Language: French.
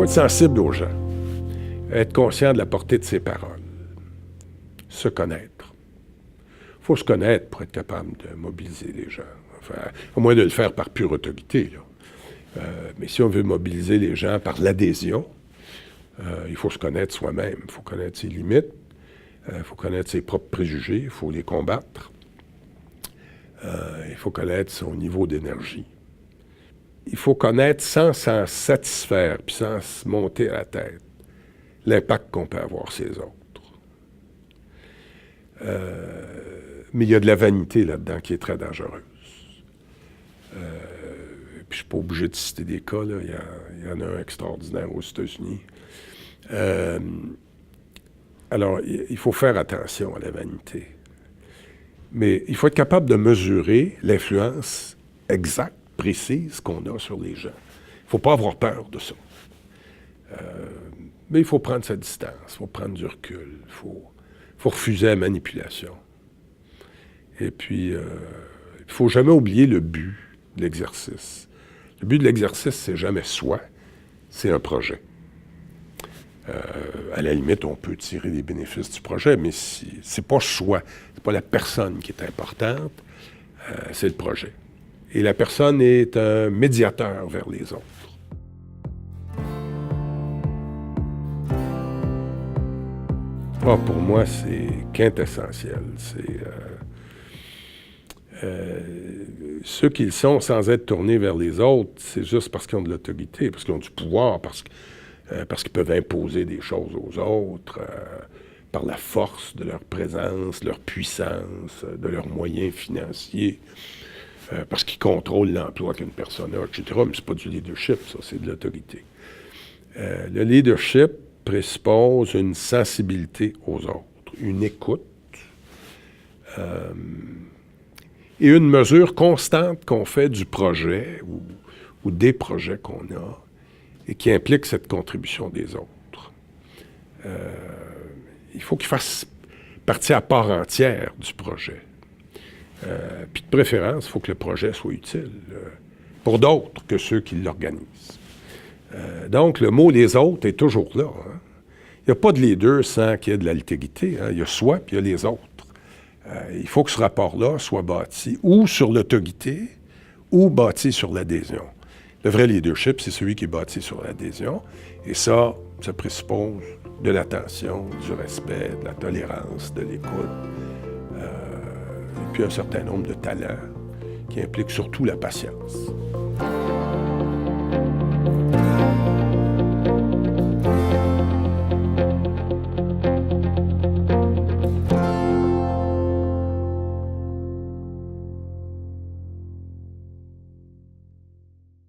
faut être sensible aux gens, être conscient de la portée de ses paroles, se connaître. Il faut se connaître pour être capable de mobiliser les gens. Enfin, au moins de le faire par pure autorité, là. Mais si on veut mobiliser les gens par l'adhésion, il faut se connaître soi-même, il faut connaître ses limites, il faut connaître ses propres préjugés, il faut les combattre. Il faut connaître son niveau d'énergie. Il faut connaître sans s'en satisfaire, puis sans se monter à la tête, l'impact qu'on peut avoir sur les autres. Mais il y a de la vanité là-dedans qui est très dangereuse. Puis je ne suis pas obligé de citer des cas, là. Il y en a un extraordinaire aux États-Unis. Alors, il faut faire attention à la vanité. Mais il faut être capable de mesurer l'influence exacte, précise qu'on a sur les gens. Il ne faut pas avoir peur de ça. Mais il faut prendre sa distance, il faut prendre du recul, il faut refuser la manipulation. Et puis, il ne faut jamais oublier le but de l'exercice. Le but de l'exercice, c'est jamais soi, c'est un projet. À la limite, on peut tirer des bénéfices du projet, mais c'est pas soi, c'est pas la personne qui est importante, c'est le projet. Et la personne est un médiateur vers les autres. Pour moi, c'est quintessentiel. Ceux qui le sont sans être tournés vers les autres, c'est juste parce qu'ils ont de l'autorité, parce qu'ils ont du pouvoir, parce qu'ils peuvent imposer des choses aux autres, par la force de leur présence, leur puissance, de leurs moyens financiers, parce qu'ils contrôlent l'emploi qu'une personne a, etc. Mais c'est pas du leadership, ça, c'est de l'autorité. Le leadership présuppose une sensibilité aux autres, une écoute, et une mesure constante qu'on fait du projet ou des projets qu'on a et qui implique cette contribution des autres. Il faut qu'ils fassent partie à part entière du projet. Puis de préférence, il faut que le projet soit utile pour d'autres que ceux qui l'organisent. Donc, le mot « les autres » est toujours là. Hein. Il n'y a pas de leader sans qu'il y ait de l'altérité. Hein. Il y a soi, puis il y a les autres. Il faut que ce rapport-là soit bâti ou sur l'autorité ou bâti sur l'adhésion. Le vrai leadership, c'est celui qui est bâti sur l'adhésion. Et ça présuppose de l'attention, du respect, de la tolérance, de l'écoute, et puis un certain nombre de talents qui impliquent surtout la patience.